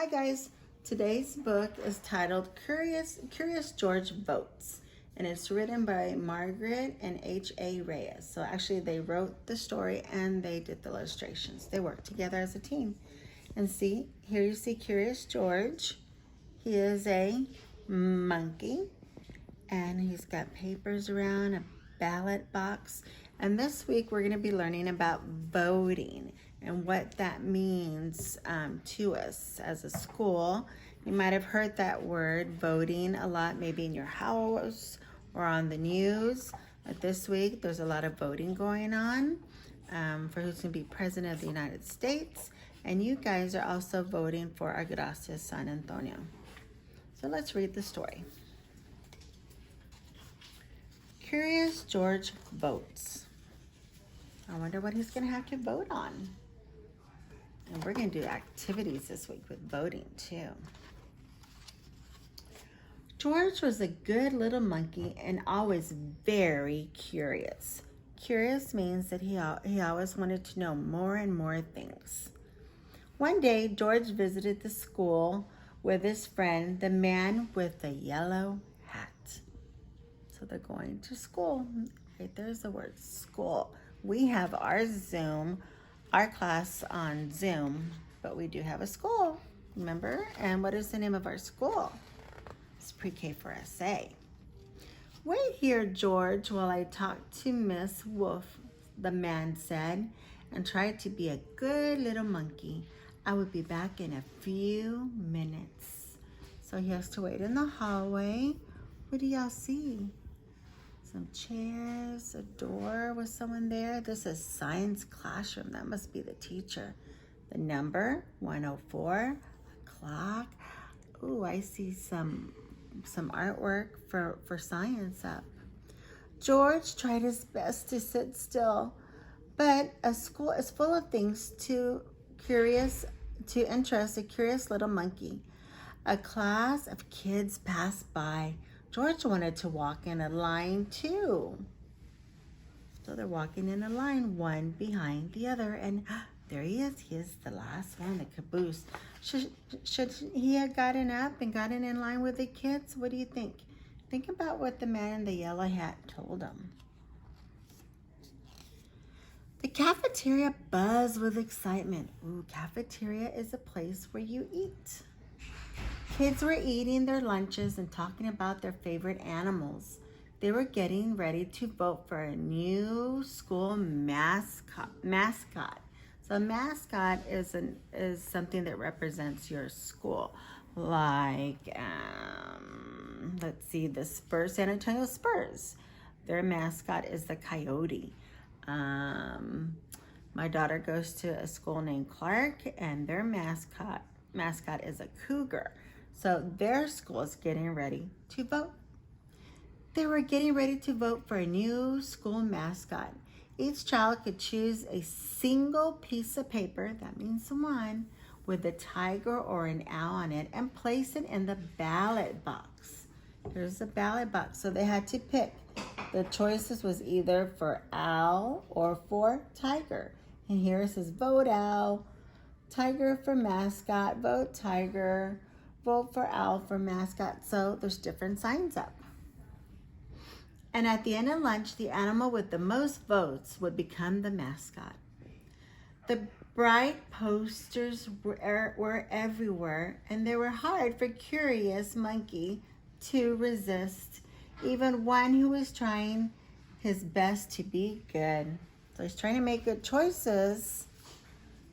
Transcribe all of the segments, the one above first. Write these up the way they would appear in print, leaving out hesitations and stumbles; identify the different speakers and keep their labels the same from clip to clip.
Speaker 1: Hi guys, today's book is titled Curious George Votes, and it's written by Margaret and H.A. Reyes. So actually they wrote the story and they did the illustrations. They worked together as a team. And see, here you see Curious George. He is a monkey and he's got papers around, a ballot box. And this week we're going to be learning about voting and what that means to us as a school. You might have heard that word voting a lot, maybe in your house or on the news. But this week there's a lot of voting going on for who's going to be president of the United States. And you guys are also voting for our gracias San Antonio. So let's read the story. Curious George votes. I wonder what he's going to have to vote on. And we're going to do activities this week with voting too. George was a good little monkey and always very curious. Curious means that he always wanted to know more and more things. One day, George visited the school with his friend, the man with the yellow hat. So they're going to school. Right there's the word school. We have our class on Zoom, but we do have a school, remember? And what is the name of our school? It's Pre-K for SA. Wait here, George, while I talk to Miss Wolf, the man said, and tried to be a good little monkey. I will be back in a few minutes. So he has to wait in the hallway. What do y'all see? Some chairs, a door with someone there. This is science classroom. That must be the teacher. The number 104, a clock. Ooh, I see some artwork for science up. George tried his best to sit still, but a school is full of things to interest a curious little monkey. A class of kids passed by. George wanted to walk in a line too. So they're walking in a line, one behind the other, and there he is. He is the last one, the caboose. Should he have gotten up and gotten in line with the kids? What do you think? Think about what the man in the yellow hat told him. The cafeteria buzzed with excitement. Ooh, cafeteria is a place where you eat. Kids were eating their lunches and talking about their favorite animals. They were getting ready to vote for a new school mascot. So a mascot is something that represents your school. Like, let's see, the Spurs, San Antonio Spurs. Their mascot is the coyote. My daughter goes to a school named Clark, and their mascot is a cougar. So their school is getting ready to vote. They were getting ready to vote for a new school mascot. Each child could choose a single piece of paper, that means one, with a tiger or an owl on it, and place it in the ballot box. Here's the ballot box. So they had to pick. The choices was either for owl or for tiger. And here it says vote owl, tiger for mascot, vote tiger, vote for owl for mascot. So there's different signs up. And at the end of lunch, the animal with the most votes would become the mascot. The bright posters were everywhere, and they were hard for Curious Monkey to resist, even one who was trying his best to be good. So he's trying to make good choices,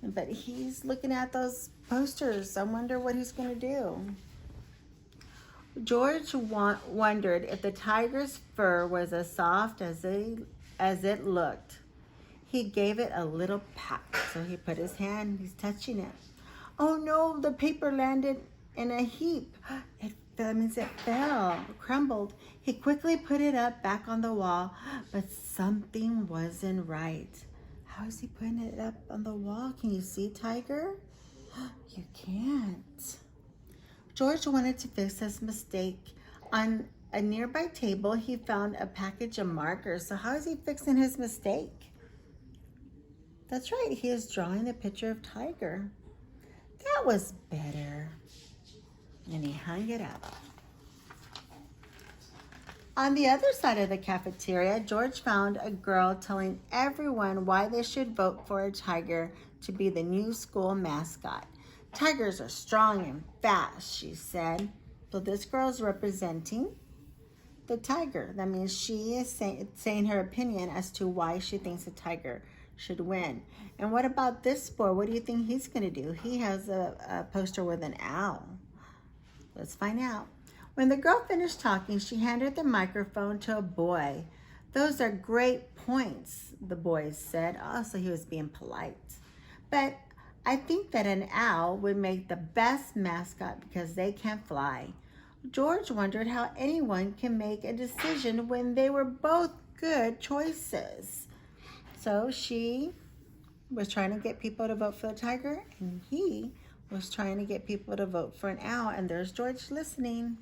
Speaker 1: but he's looking at those posters. I wonder what he's going to do. George wondered if the tiger's fur was as soft as it looked. He gave it a little pat. So he put his hand, he's touching it. Oh no, the paper landed in a heap. That means it fell, crumbled. He quickly put it up back on the wall, but something wasn't right. How is he putting it up on the wall? Can you see, Tiger? You can't. George wanted to fix his mistake. On a nearby table, he found a package of markers. So how is he fixing his mistake? That's right, he is drawing a picture of Tiger. That was better. And he hung it up. On the other side of the cafeteria, George found a girl telling everyone why they should vote for a tiger to be the new school mascot. Tigers are strong and fast, she said. So this girl's representing the tiger. That means she is saying her opinion as to why she thinks a tiger should win. And what about this boy? What do you think he's going to do? He has a poster with an owl. Let's find out. When the girl finished talking, she handed the microphone to a boy. Those are great points, the boy said. Also, he was being polite. But I think that an owl would make the best mascot because they can fly. George wondered how anyone can make a decision when they were both good choices. So she was trying to get people to vote for the tiger, and he was trying to get people to vote for an owl, and there's George listening.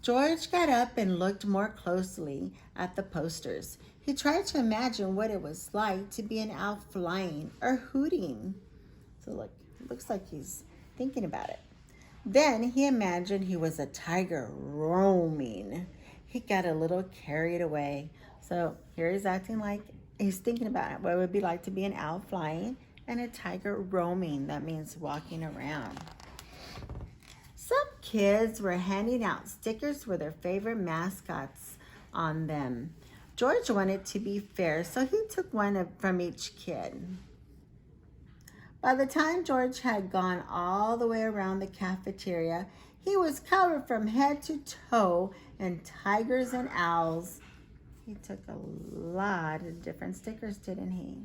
Speaker 1: George got up and looked more closely at the posters. He tried to imagine what it was like to be an owl flying or hooting. So look, it looks like he's thinking about it. Then he imagined he was a tiger roaming. He got a little carried away. So here he's acting like he's thinking about what it would be like to be an owl flying and a tiger roaming. That means walking around. Some kids were handing out stickers with their favorite mascots on them. George wanted to be fair, so he took one from each kid. By the time George had gone all the way around the cafeteria, he was covered from head to toe in tigers and owls. He took a lot of different stickers, didn't he?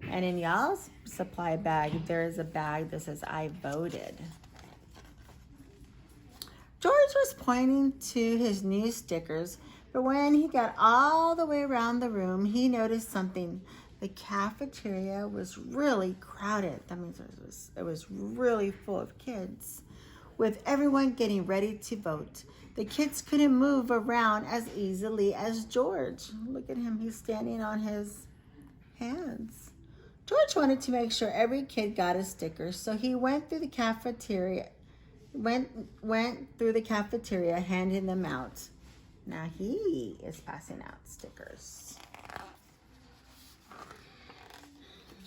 Speaker 1: And in y'all's supply bag, there is a bag that says, I voted. George was pointing to his new stickers, but when he got all the way around the room, he noticed something. The cafeteria was really crowded. That means it was really full of kids, with everyone getting ready to vote. The kids couldn't move around as easily as George. Look at him, he's standing on his hands. George wanted to make sure every kid got a sticker, so he went through the cafeteria, handing them out. Now he is passing out stickers.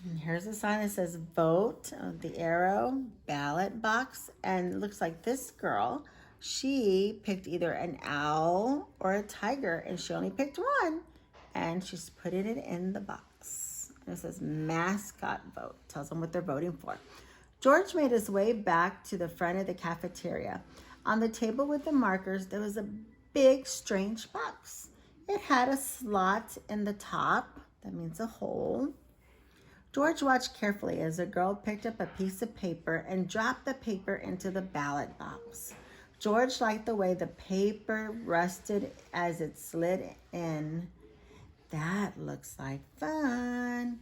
Speaker 1: And here's a sign that says vote, the arrow, ballot box, and it looks like this girl, she picked either an owl or a tiger, and she only picked one, and she's putting it in the box. And it says mascot vote, tells them what they're voting for. George made his way back to the front of the cafeteria. On the table with the markers, there was a big, strange box. It had a slot in the top, that means a hole. George watched carefully as a girl picked up a piece of paper and dropped the paper into the ballot box. George liked the way the paper rusted as it slid in. That looks like fun.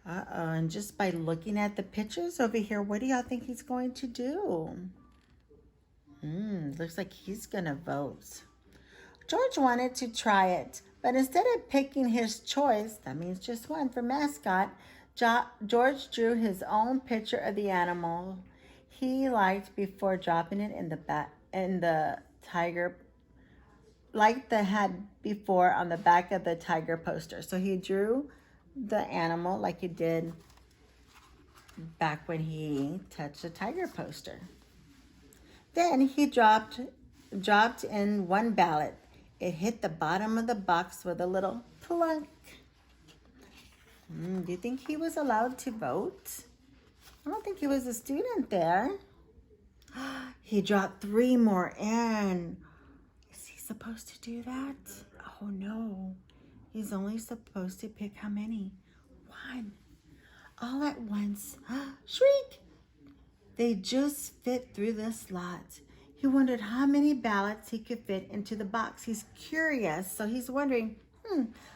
Speaker 1: And just by looking at the pictures over here, what do y'all think he's going to do? Looks like he's going to vote. George wanted to try it, but instead of picking his choice, that means just one for mascot, George drew his own picture of the animal he liked before dropping it in the tiger, like the had before on the back of the tiger poster. So he drew the animal like he did back when he touched the tiger poster. Then he dropped in one ballot. It hit the bottom of the box with a little plunk. Do you think he was allowed to vote? I don't think he was a student there. He dropped 3 more in. Is he supposed to do that? Oh no. He's only supposed to pick how many? 1. All at once. Shriek! They just fit through the slot. He wondered how many ballots he could fit into the box. He's curious, so he's wondering,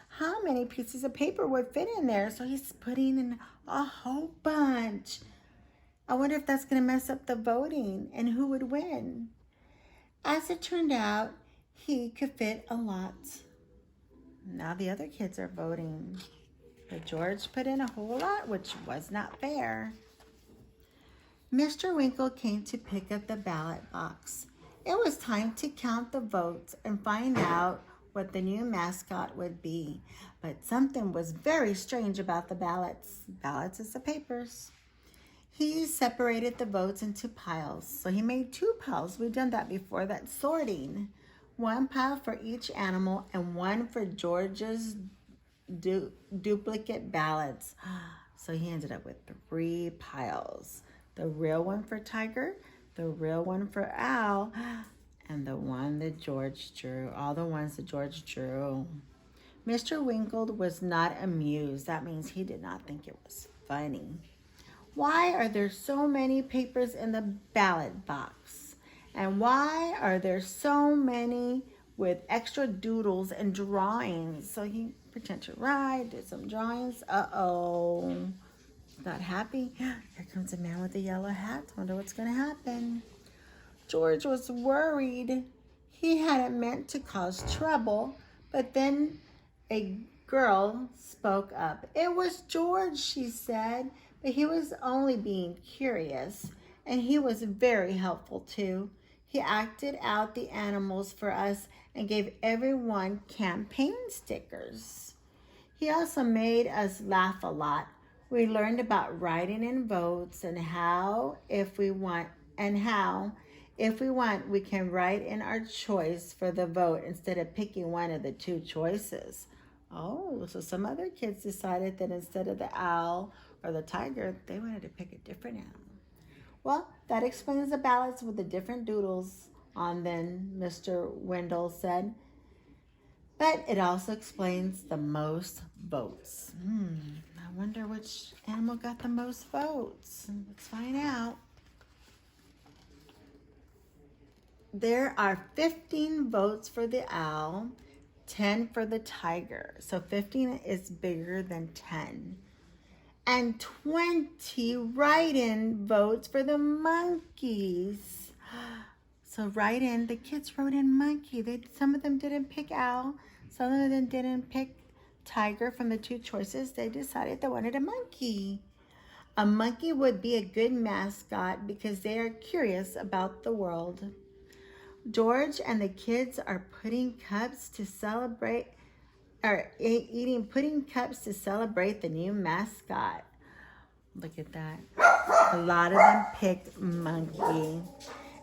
Speaker 1: how many pieces of paper would fit in there? So he's putting in a whole bunch. I wonder if that's going to mess up the voting and who would win. As it turned out, he could fit a lot. Now the other kids are voting. But George put in a whole lot, which was not fair. Mr. Winkle came to pick up the ballot box. It was time to count the votes and find out what the new mascot would be. But something was very strange about the ballots. Ballots is the papers. He separated the votes into piles. So he made 2 piles. We've done that before. That's sorting. 1 pile for each animal and 1 for George's duplicate ballots. So he ended up with 3 piles. The real one for Tiger, the real one for Al, and the one that George drew. All the ones that George drew. Mr. Winkle was not amused. That means he did not think it was funny. Why are there so many papers in the ballot box? And why are there so many with extra doodles and drawings? So he pretended to write, did some drawings. Uh-oh. Not happy. Here comes a man with a yellow hat. Wonder what's going to happen. George was worried. He hadn't meant to cause trouble, but then a girl spoke up. It was George, she said, but he was only being curious, and he was very helpful too. He acted out the animals for us and gave everyone campaign stickers. He also made us laugh a lot. We learned about writing in votes and how, if we want, we can write in our choice for the vote instead of picking one of the 2 choices. Oh, so some other kids decided that instead of the owl or the tiger, they wanted to pick a different animal. Well, that explains the ballots with the different doodles on them, Mr. Wendell said. But it also explains the most votes. I wonder which animal got the most votes. Let's find out. There are 15 votes for the owl, 10 for the tiger. So 15 is bigger than 10. And 20 write-in votes for the monkeys. So write-in, the kids wrote in monkey. Some of them didn't pick owl. Some of them didn't pick tiger from the 2 choices. They decided they wanted a monkey. A monkey would be a good mascot because they are curious about the world. George and the kids are eating pudding cups to celebrate the new mascot. Look at that. A lot of them picked monkey.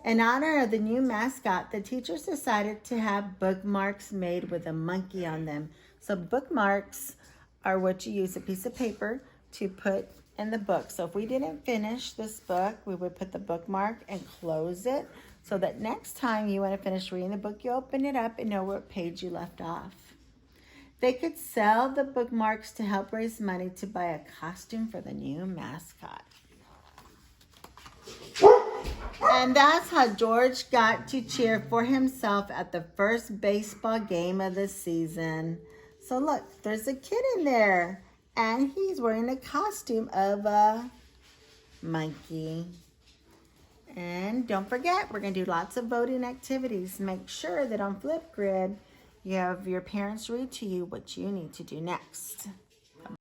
Speaker 1: In honor of the new mascot, the teachers decided to have bookmarks made with a monkey on them. So bookmarks are what you use, a piece of paper to put in the book. So if we didn't finish this book, we would put the bookmark and close it so that next time you want to finish reading the book, you open it up and know what page you left off. They could sell the bookmarks to help raise money to buy a costume for the new mascot. And that's how George got to cheer for himself at the first baseball game of the season. So look, there's a kid in there, and he's wearing a costume of a monkey. And don't forget, we're going to do lots of voting activities. Make sure that on Flipgrid, you have your parents read to you what you need to do next.